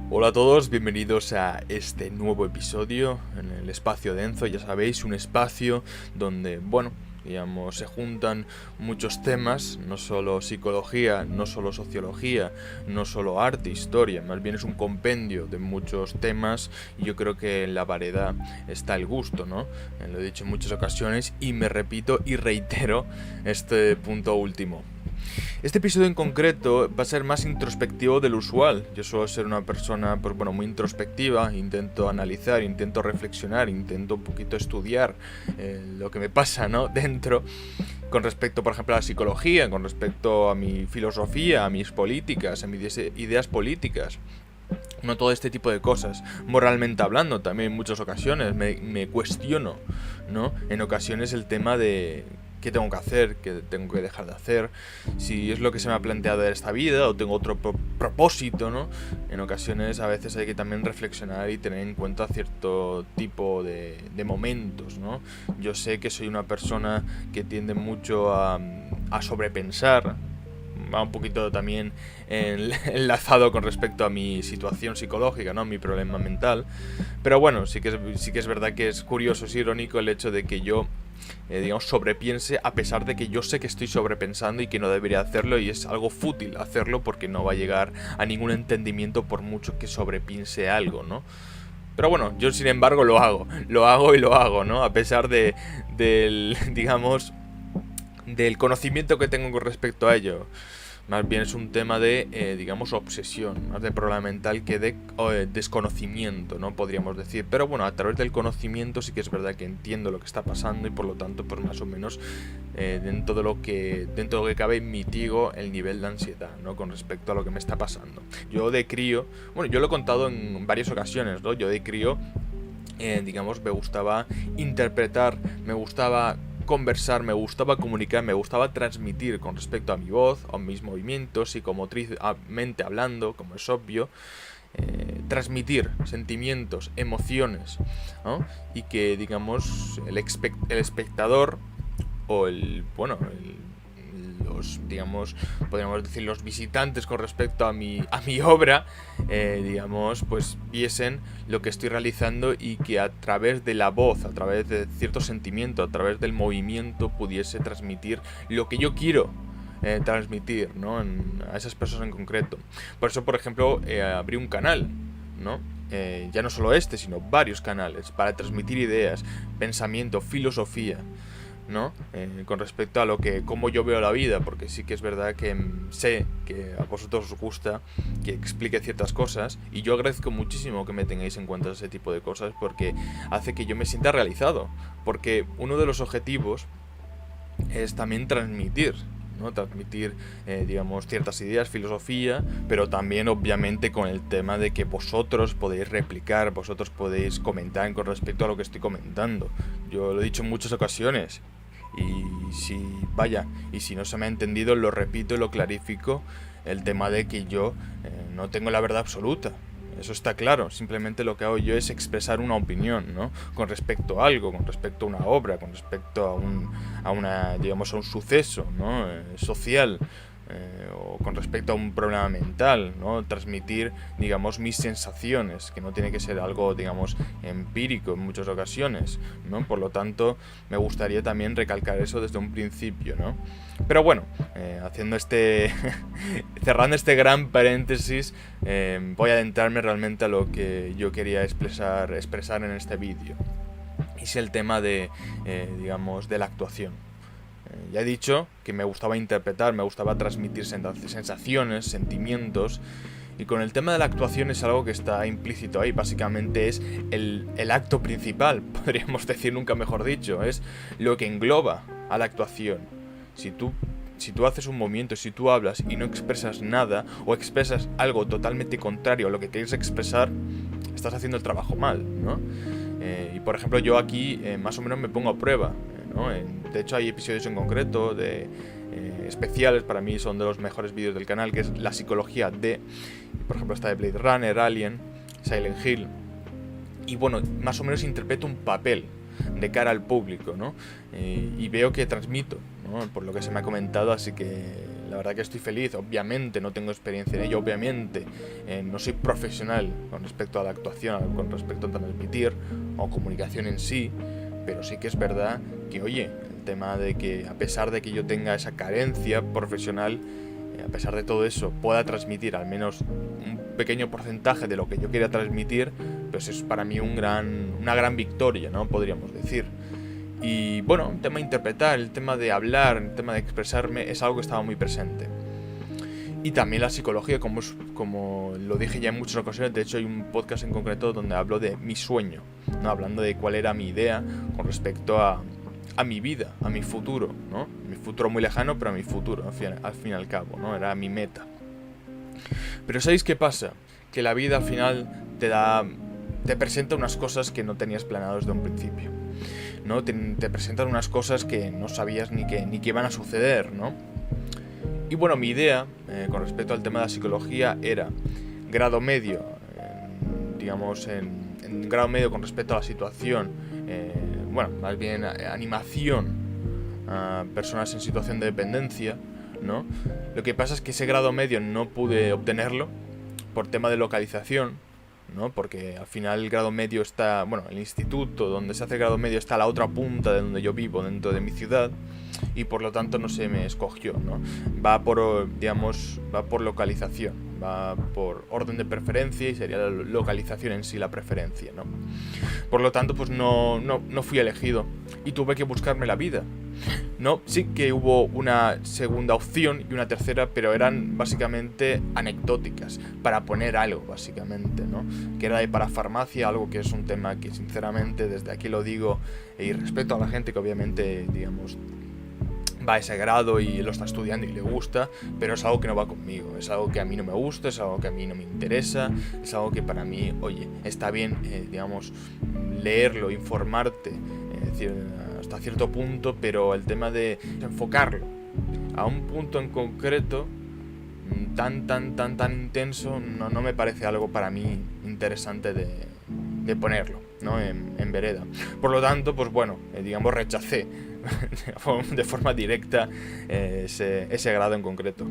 Hola a todos, bienvenidos a este nuevo episodio en el espacio de Enzo. Ya sabéis, un espacio donde, digamos, se juntan muchos temas, no solo psicología, no solo sociología, no solo arte, historia, más bien es un compendio de muchos temas y yo creo que en la variedad está el gusto, ¿no? Lo he dicho en muchas ocasiones y me repito y reitero este punto último. Este episodio en concreto va a ser más introspectivo del usual. Yo suelo ser una persona, muy introspectiva, intento analizar, intento reflexionar, intento un poquito estudiar lo que me pasa, ¿no? Dentro, con respecto, por ejemplo, a la psicología, con respecto a mi filosofía, a mis políticas, a mis ideas políticas. No todo este tipo de cosas. Moralmente hablando, también en muchas ocasiones me cuestiono, ¿no? En ocasiones el tema de qué tengo que hacer, qué tengo que dejar de hacer, si es lo que se me ha planteado en esta vida o tengo otro propósito, ¿no? En ocasiones a veces hay que también reflexionar y tener en cuenta cierto tipo de momentos, ¿no? Yo sé que soy una persona que tiende mucho a sobrepensar. Va un poquito también enlazado con respecto a mi situación psicológica, ¿no? Mi problema mental. Pero bueno, sí que es verdad que es curioso, es irónico el hecho de que yo, digamos, sobrepiense a pesar de que yo sé que estoy sobrepensando y que no debería hacerlo y es algo fútil hacerlo porque no va a llegar a ningún entendimiento por mucho que sobrepiense algo, ¿no? Pero bueno, yo sin embargo lo hago, ¿no? A pesar del, digamos, del conocimiento que tengo con respecto a ello. Más bien es un tema de, digamos, obsesión, más de problema mental que de desconocimiento, ¿no? Podríamos decir. Pero bueno, a través del conocimiento sí que es verdad que entiendo lo que está pasando y por lo tanto, pues más o menos, dentro de lo que cabe, mitigo el nivel de ansiedad, ¿no? Con respecto a lo que me está pasando. Yo de crío, yo lo he contado en varias ocasiones, ¿no? Yo de crío, digamos, me gustaba interpretar, me gustaba conversar, me gustaba comunicar, me gustaba transmitir con respecto a mi voz, a mis movimientos, psicomotrizmente hablando, como es obvio, transmitir sentimientos, emociones, ¿no? Y que, digamos, el espectador o digamos, podríamos decir, los visitantes con respecto a mi obra, digamos, pues viesen lo que estoy realizando y que a través de la voz, a través de cierto sentimiento, a través del movimiento, pudiese transmitir lo que yo quiero transmitir, ¿no? A esas personas en concreto. Por eso, por ejemplo, abrí un canal, ¿no? Ya no solo este, sino varios canales para transmitir ideas, pensamiento, filosofía, ¿no? Con respecto a cómo yo veo la vida, porque sí que es verdad que sé que a vosotros os gusta que explique ciertas cosas y yo agradezco muchísimo que me tengáis en cuenta ese tipo de cosas porque hace que yo me sienta realizado, porque uno de los objetivos es también transmitir, ¿no? Transmitir, digamos, ciertas ideas, filosofía, pero también obviamente con el tema de que vosotros podéis replicar, vosotros podéis comentar con respecto a lo que estoy comentando. Yo lo he dicho en muchas ocasiones y si no se me ha entendido lo repito y lo clarifico, el tema de que yo no tengo la verdad absoluta. Eso está claro, simplemente lo que hago yo es expresar una opinión, ¿no? Con respecto a algo, con respecto a una obra, con respecto a un suceso, ¿no? Social, o con respecto a un problema mental, ¿no? Transmitir, digamos, mis sensaciones, que no tiene que ser algo, digamos, empírico en muchas ocasiones, ¿no? Por lo tanto, me gustaría también recalcar eso desde un principio, ¿no? Pero bueno, haciendo cerrando este gran paréntesis, voy a adentrarme realmente a lo que yo quería expresar en este vídeo. Y es el tema digamos, de la actuación. Ya he dicho que me gustaba interpretar, me gustaba transmitir sensaciones, sentimientos. Y con el tema de la actuación es algo que está implícito ahí. Básicamente es el acto principal, podríamos decir, nunca mejor dicho. Es lo que engloba a la actuación. Si tú haces un movimiento, si tú hablas y no expresas nada, o expresas algo totalmente contrario a lo que quieres expresar, estás haciendo el trabajo mal, ¿no? Y por ejemplo, yo aquí más o menos me pongo a prueba, ¿no? De hecho, hay episodios en concreto especiales, para mí son de los mejores vídeos del canal, que es la psicología por ejemplo, está de Blade Runner, Alien, Silent Hill. Y bueno, más o menos interpreto un papel de cara al público, ¿no? Y veo que transmito, ¿no? Por lo que se me ha comentado, así que la verdad que estoy feliz. Obviamente no tengo experiencia en ello, obviamente no soy profesional con respecto a la actuación, con respecto a transmitir o comunicación en sí, pero sí que es verdad que, oye, el tema de que a pesar de que yo tenga esa carencia profesional, a pesar de todo eso, pueda transmitir al menos un pequeño porcentaje de lo que yo quería transmitir, pues es para mí una gran victoria, ¿no? Podríamos decir. Y bueno, el tema de interpretar, el tema de hablar, el tema de expresarme es algo que estaba muy presente. Y también la psicología, como lo dije ya en muchas ocasiones. De hecho hay un podcast en concreto donde hablo de mi sueño, ¿no? Hablando de cuál era mi idea con respecto a mi vida, a mi futuro, ¿no? Mi futuro muy lejano, pero a mi futuro, al fin y al cabo, ¿no? Era mi meta. Pero ¿sabéis qué pasa? Que la vida al final te presenta unas cosas que no tenías planeado desde un principio, ¿no? Te presentan unas cosas que no sabías ni que iban a suceder, ¿no? Y bueno, mi idea con respecto al tema de la psicología era grado medio, digamos en grado medio con respecto a la situación, bueno, más bien animación a personas en situación de dependencia, ¿no? Lo que pasa es que ese grado medio no pude obtenerlo por tema de localización, ¿no? Porque al final el grado medio está, bueno, el instituto donde se hace el grado medio está a la otra punta de donde yo vivo, dentro de mi ciudad, y por lo tanto no se me escogió, ¿no? Va por localización, va por orden de preferencia y sería la localización en sí la preferencia, ¿no? Por lo tanto, pues no fui elegido y tuve que buscarme la vida, ¿no? Sí que hubo una segunda opción y una tercera, pero eran básicamente anecdóticas, para poner algo, básicamente, ¿no? Que era de parafarmacia, algo que es un tema que sinceramente desde aquí lo digo, y respeto a la gente que obviamente, digamos, va a ese grado y lo está estudiando y le gusta, pero es algo que no va conmigo, es algo que a mí no me gusta, es algo que a mí no me interesa, es algo que para mí, oye, está bien, digamos, leerlo, informarte, es decir, hasta cierto punto, pero el tema de enfocarlo a un punto en concreto tan intenso no me parece algo para mí interesante de ponerlo, ¿no? En vereda. Por lo tanto, pues bueno, digamos, rechacé de forma directa ese grado en concreto.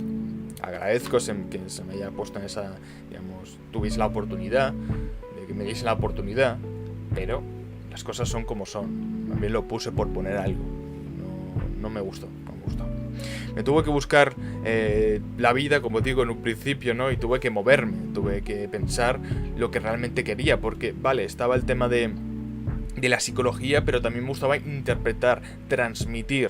Agradezco que se me haya puesto en esa, digamos, tuviese la oportunidad, de que me diese la oportunidad, pero las cosas son como son. También lo puse por poner algo. No me gustó, no me gustó. Me tuve que buscar la vida, como digo en un principio, ¿no? Y tuve que moverme, tuve que pensar lo que realmente quería, porque, vale, estaba el tema de la psicología, pero también me gustaba interpretar, transmitir,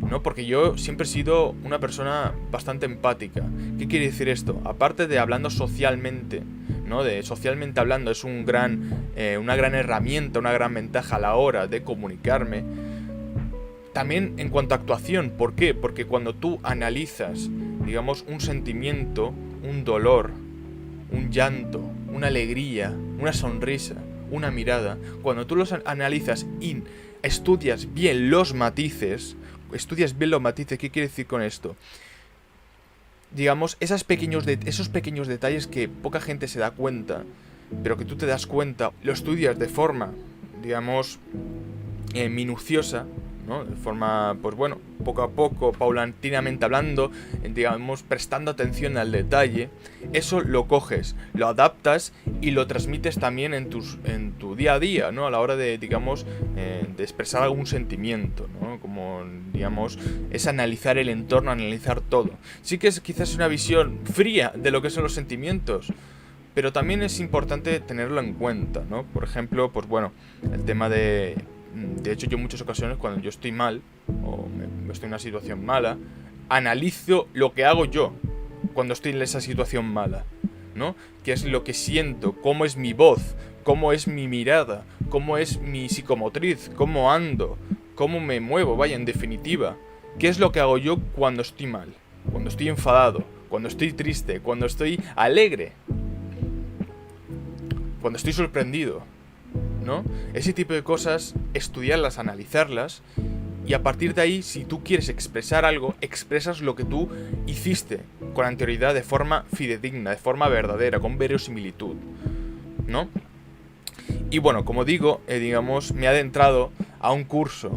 ¿no? Porque yo siempre he sido una persona bastante empática. ¿Qué quiere decir esto? Aparte de hablando socialmente, ¿no? De socialmente hablando, es una gran herramienta, una gran ventaja a la hora de comunicarme. También en cuanto a actuación, ¿por qué? Porque cuando tú analizas, digamos, un sentimiento, un dolor, un llanto, una alegría, una sonrisa, una mirada, cuando tú los analizas y estudias bien los matices, ¿qué quiere decir con esto? Digamos, esos pequeños detalles que poca gente se da cuenta, pero que tú te das cuenta, lo estudias de forma, digamos, minuciosa, ¿no? De forma, pues bueno, poco a poco, paulatinamente hablando, digamos, prestando atención al detalle. Eso lo coges, lo adaptas y lo transmites también en tu día a día, ¿no? A la hora de, digamos, de expresar algún sentimiento, ¿no? Como, digamos, es analizar el entorno, analizar todo. Sí que es quizás una visión fría de lo que son los sentimientos, pero también es importante tenerlo en cuenta, ¿no? Por ejemplo, pues bueno, el tema de hecho, yo en muchas ocasiones cuando yo estoy mal o estoy en una situación mala, analizo lo que hago yo cuando estoy en esa situación mala, ¿no? ¿Qué es lo que siento? ¿Cómo es mi voz? ¿Cómo es mi mirada? ¿Cómo es mi psicomotriz? ¿Cómo ando? ¿Cómo me muevo? Vaya, en definitiva, ¿qué es lo que hago yo cuando estoy mal? Cuando estoy enfadado, cuando estoy triste, cuando estoy alegre, cuando estoy sorprendido, ¿no? Ese tipo de cosas, estudiarlas, analizarlas, y a partir de ahí, si tú quieres expresar algo, expresas lo que tú hiciste con anterioridad de forma fidedigna, de forma verdadera, con verosimilitud, ¿no? Y bueno, como digo, digamos, me he adentrado a un curso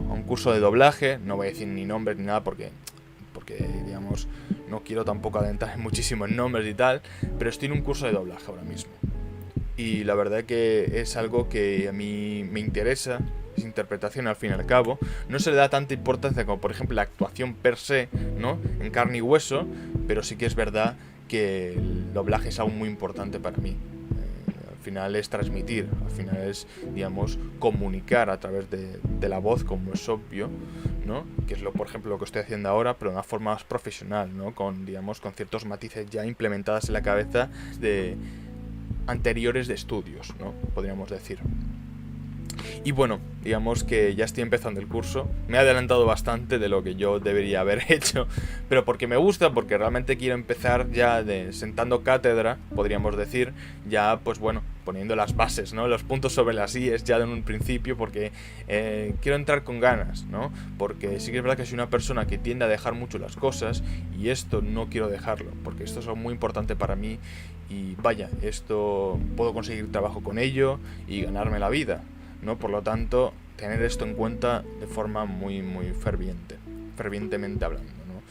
de doblaje, no voy a decir ni nombres ni nada porque digamos, no quiero tampoco adentrar muchísimo en nombres y tal, pero estoy en un curso de doblaje ahora mismo. Y la verdad que es algo que a mí me interesa, es interpretación al fin y al cabo. No se le da tanta importancia como por ejemplo la actuación per se, ¿no? En carne y hueso, pero sí que es verdad que el doblaje es algo muy importante para mí. Al final es transmitir, al final es, digamos, comunicar a través de la voz, como es obvio, ¿no? Que es por ejemplo lo que estoy haciendo ahora, pero de una forma más profesional, ¿no? Con ciertos matices ya implementadas en la cabeza de anteriores de estudios, ¿no? Podríamos decir. Y bueno, digamos que ya estoy empezando el curso. Me he adelantado bastante de lo que yo debería haber hecho, pero porque me gusta, porque realmente quiero empezar ya sentando cátedra, podríamos decir, ya pues bueno, poniendo las bases, ¿no? Los puntos sobre las IES ya en un principio, porque quiero entrar con ganas, ¿no? Porque sí que es verdad que soy una persona que tiende a dejar mucho las cosas, y esto no quiero dejarlo, porque esto es algo muy importante para mí, y vaya, esto puedo conseguir trabajo con ello y ganarme la vida, ¿no? Por lo tanto, tener esto en cuenta de forma muy, muy fervientemente hablando, ¿no?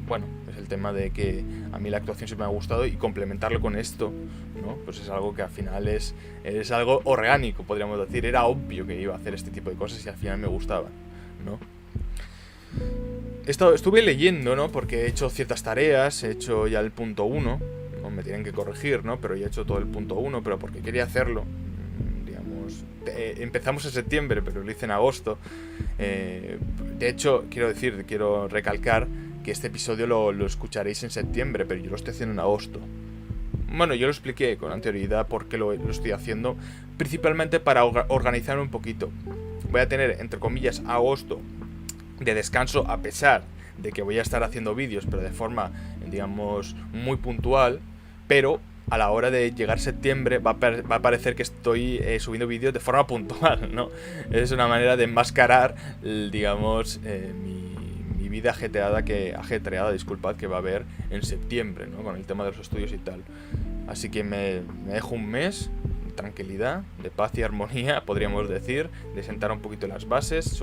Bueno, es el tema de que a mí la actuación siempre me ha gustado, y complementarlo con esto, ¿no? Pues es algo que al final es algo orgánico, podríamos decir. Era obvio que iba a hacer este tipo de cosas y al final me gustaba, ¿no? Estuve leyendo, ¿no? Porque he hecho ciertas tareas, he hecho ya el punto 1, ¿no? Me tienen que corregir, ¿no? Pero ya he hecho todo el punto 1, pero porque quería hacerlo. Empezamos en septiembre, pero lo hice en agosto. De hecho, quiero recalcar que este episodio lo escucharéis en septiembre, pero yo lo estoy haciendo en agosto. Bueno, yo lo expliqué con anterioridad por qué lo estoy haciendo, principalmente para organizarme un poquito. Voy a tener, entre comillas, agosto de descanso, a pesar de que voy a estar haciendo vídeos, pero de forma, digamos, muy puntual, pero a la hora de llegar septiembre va a parecer que estoy subiendo vídeos de forma puntual, ¿no? Es una manera de enmascarar, digamos, mi vida ajetreada, disculpad, que va a haber en septiembre, ¿no? Con el tema de los estudios y tal. Así que me dejo un mes de tranquilidad, de paz y armonía, podríamos decir, de sentar un poquito las bases,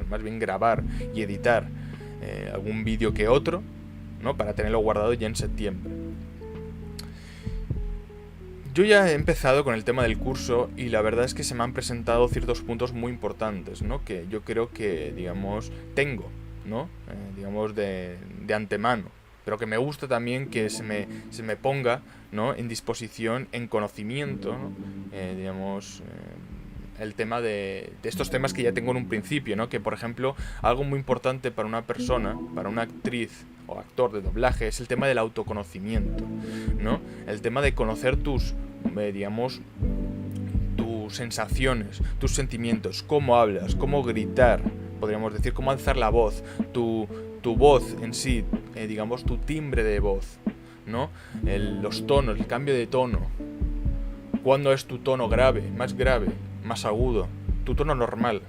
más bien grabar y editar algún vídeo que otro, ¿no? Para tenerlo guardado ya en septiembre. Yo ya he empezado con el tema del curso y la verdad es que se me han presentado ciertos puntos muy importantes, ¿no? Que yo creo que, digamos, tengo, ¿no? Digamos, de antemano. Pero que me gusta también que se me ponga, ¿no? En disposición, en conocimiento, ¿no? El tema de estos temas que ya tengo en un principio, ¿no? Que, por ejemplo, algo muy importante para una persona, para una actriz o actor de doblaje, es el tema del autoconocimiento, ¿no? El tema de conocer tus sensaciones, tus sentimientos, cómo hablas, cómo gritar, podríamos decir, cómo alzar la voz, tu voz en sí, tu timbre de voz, ¿no? Los tonos, el cambio de tono. ¿Cuándo es tu tono grave, más agudo? Tu tono normal,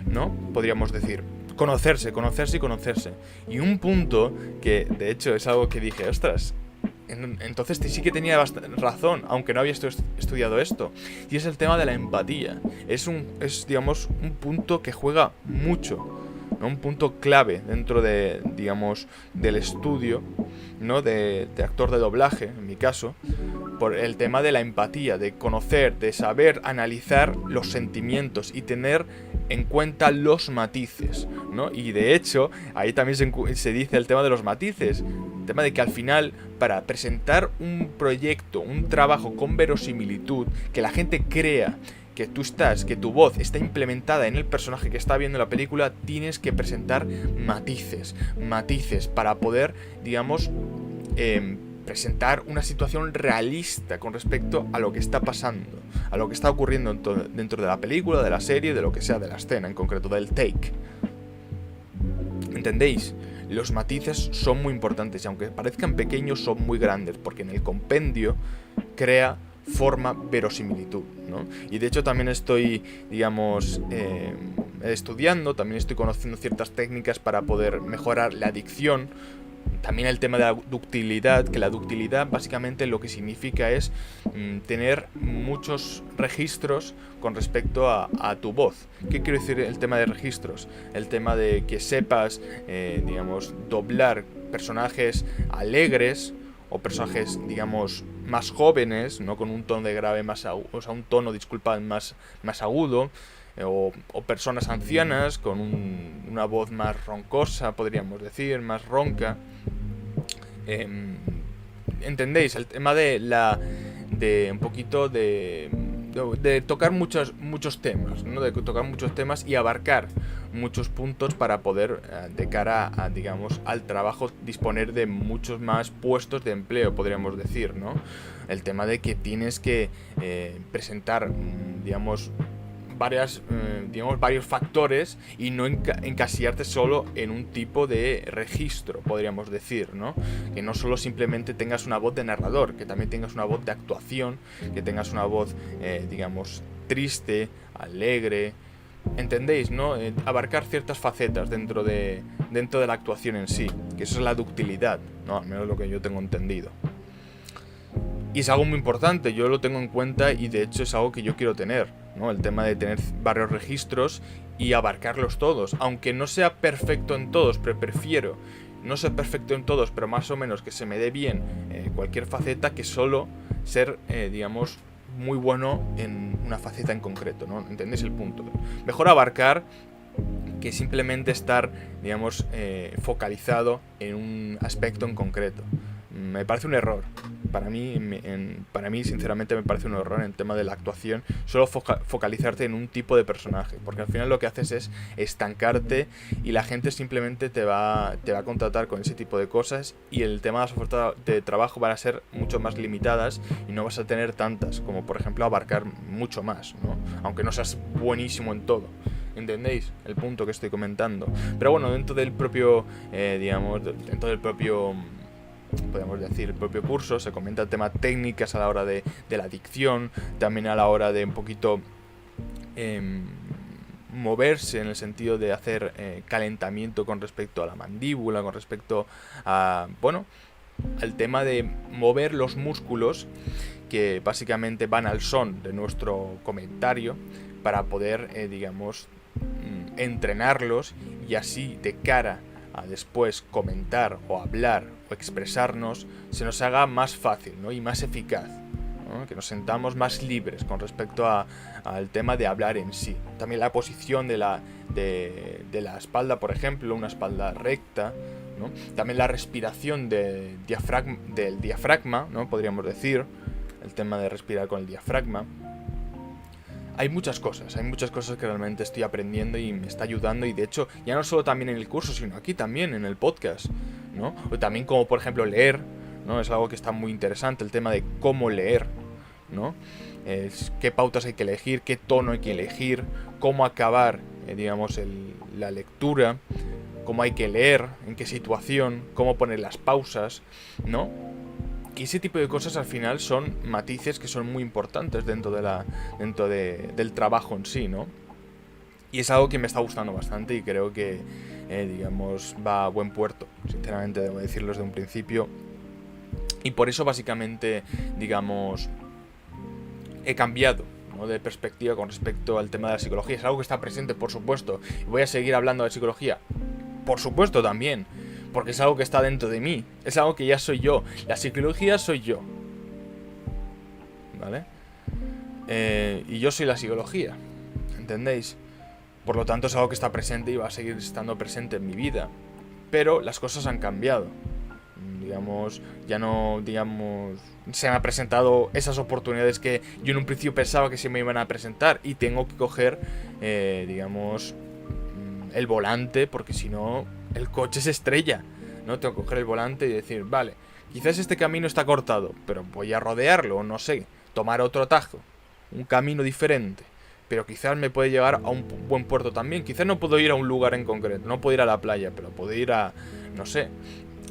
¿no? Podríamos decir. Conocerse. Y un punto que, de hecho, es algo que dije, ostras, entonces sí que tenía razón, aunque no había estudiado esto. Y es el tema de la empatía. Es digamos, un punto que juega mucho, ¿no? Un punto clave dentro de, digamos, del estudio, ¿no? De actor de doblaje, en mi caso, por el tema de la empatía, de conocer, de saber analizar los sentimientos y tener en cuenta los matices, ¿no? Y de hecho, ahí también se dice el tema de los matices, el tema de que al final, para presentar un proyecto, un trabajo con verosimilitud, que la gente crea que tu voz está implementada en el personaje que está viendo la película, tienes que presentar matices para poder, digamos, presentar una situación realista con respecto a lo que está pasando, a lo que está ocurriendo dentro de la película, de la serie, de lo que sea, de la escena, en concreto del take. ¿Entendéis? Los matices son muy importantes y aunque parezcan pequeños son muy grandes, porque en el compendio forma verosimilitud, ¿no? Y de hecho también estoy, digamos, estudiando, también estoy conociendo ciertas técnicas para poder mejorar la dicción, También el tema de la ductilidad, que la ductilidad básicamente lo que significa es tener muchos registros con respecto a tu voz. ¿Qué quiero decir el tema de registros? El tema de que sepas, digamos, doblar personajes alegres o personajes, digamos, más jóvenes, ¿no? Con un tono de grave más agudo, o sea, un tono, disculpad, más agudo, o personas ancianas con una voz más roncosa, podríamos decir, más ronca. ¿Entendéis? El tema de un poquito de tocar muchos temas, ¿no? De tocar muchos temas y abarcar muchos puntos para poder, de cara a, digamos, al trabajo, disponer de muchos más puestos de empleo, podríamos decir, ¿no? El tema de que tienes que presentar, digamos, varios factores y no encasillarte solo en un tipo de registro, podríamos decir, ¿no? Que no solo simplemente tengas una voz de narrador, que también tengas una voz de actuación, que tengas una voz, digamos, triste, alegre. ¿Entendéis, no? Abarcar ciertas facetas dentro de la actuación en sí, que eso es la ductilidad, ¿no? Al menos lo que yo tengo entendido. Y es algo muy importante, yo lo tengo en cuenta y de hecho es algo que yo quiero tener, ¿no? El tema de tener varios registros y abarcarlos todos, aunque no sea perfecto en todos, pero prefiero no ser perfecto en todos, pero más o menos que se me dé bien cualquier faceta, que solo ser, digamos, muy bueno en una faceta en concreto, ¿no? ¿Entendéis el punto? Mejor abarcar que simplemente estar, digamos, focalizado en un aspecto en concreto. Me parece un error. Para mí, sinceramente, me parece un error en el tema de la actuación solo focalizarte en un tipo de personaje, porque al final lo que haces es estancarte y la gente simplemente te va a contratar con ese tipo de cosas y el tema de las ofertas de trabajo van a ser mucho más limitadas y no vas a tener tantas, como por ejemplo abarcar mucho más, ¿no? Aunque no seas buenísimo en todo. ¿Entendéis el punto que estoy comentando? Pero bueno, dentro del propio, podemos decir, el propio curso se comenta el tema técnicas a la hora de la dicción, también a la hora de un poquito moverse en el sentido de hacer calentamiento con respecto a la mandíbula, con respecto a, bueno, al tema de mover los músculos que básicamente van al son de nuestro comentario para poder, digamos, entrenarlos y así de cara a después comentar o hablar o expresarnos se nos haga más fácil, ¿no? Y más eficaz, ¿no? Que nos sentamos más libres con respecto al tema de hablar en sí. También la posición de la espalda, por ejemplo, una espalda recta, ¿no? También la respiración del diafragma, ¿no? Podríamos decir, el tema de respirar con el diafragma. Hay muchas cosas que realmente estoy aprendiendo y me está ayudando, y de hecho, ya no solo también en el curso, sino aquí también en el podcast, ¿no? O también como por ejemplo leer, ¿no? Es algo que está muy interesante, el tema de cómo leer, ¿no? Qué pautas hay que elegir, qué tono hay que elegir, cómo acabar, digamos, la lectura, cómo hay que leer, en qué situación, cómo poner las pausas, ¿no? Y ese tipo de cosas al final son matices que son muy importantes dentro del trabajo en sí, ¿no? Y es algo que me está gustando bastante y creo que, digamos, va a buen puerto. Sinceramente, debo decirlo desde un principio. Y por eso, básicamente, digamos, he cambiado, ¿no?, de perspectiva con respecto al tema de la psicología. Es algo que está presente, por supuesto. Y voy a seguir hablando de psicología, por supuesto, también. Porque es algo que está dentro de mí. Es algo que ya soy yo. La psicología soy yo. ¿Vale? Y yo soy la psicología. ¿Entendéis? Por lo tanto es algo que está presente y va a seguir estando presente en mi vida. Pero las cosas han cambiado. Digamos, ya no, digamos, se me han presentado esas oportunidades que yo en un principio pensaba que se me iban a presentar. Y tengo que coger, digamos, el volante, porque si no el coche se estrella, ¿no? Tengo que coger el volante y decir, vale, quizás este camino está cortado, pero voy a rodearlo, no sé, tomar otro atajo, un camino diferente, pero quizás me puede llevar a un buen puerto también. Quizás no puedo ir a un lugar en concreto, no puedo ir a la playa, pero puedo ir a, no sé,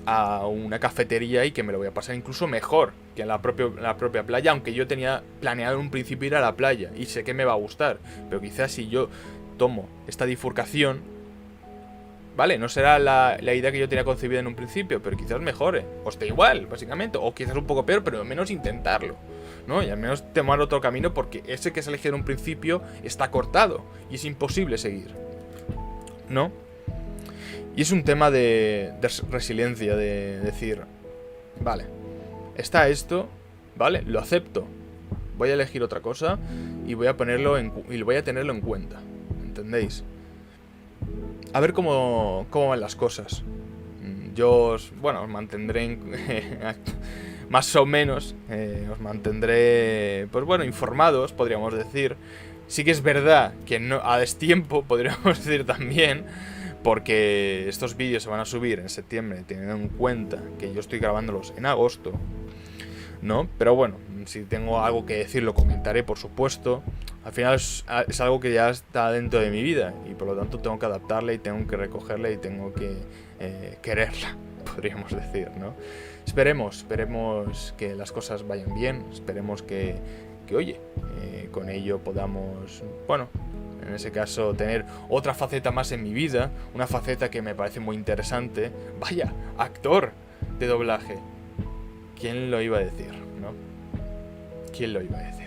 a una cafetería y que me lo voy a pasar incluso mejor que en la propia playa, aunque yo tenía planeado en un principio ir a la playa y sé que me va a gustar, pero quizás si yo tomo esta bifurcación, Vale, no será la idea que yo tenía concebida en un principio, pero quizás mejore. O esté igual, básicamente. O quizás un poco peor, pero al menos intentarlo, ¿no? Y al menos tomar otro camino, porque ese que se eligió en un principio está cortado y es imposible seguir, ¿no? Y es un tema de resiliencia, de decir, vale, está esto, vale, lo acepto. Voy a elegir otra cosa y voy a tenerlo en cuenta. ¿Entendéis? A ver cómo van las cosas. Yo os mantendré más o menos, os mantendré, pues bueno, informados, podríamos decir. Sí que es verdad que no, a destiempo, podríamos decir también, porque estos vídeos se van a subir en septiembre, teniendo en cuenta que yo estoy grabándolos en agosto, ¿no? Pero bueno, si tengo algo que decir lo comentaré, por supuesto. Al final es algo que ya está dentro de mi vida y por lo tanto tengo que adaptarla y tengo que recogerla y tengo que quererla, podríamos decir, ¿no? Esperemos que las cosas vayan bien, esperemos que oye, con ello podamos, bueno, en ese caso tener otra faceta más en mi vida, una faceta que me parece muy interesante. Vaya, actor de doblaje. ¿Quién lo iba a decir, no? ¿Quién lo iba a decir?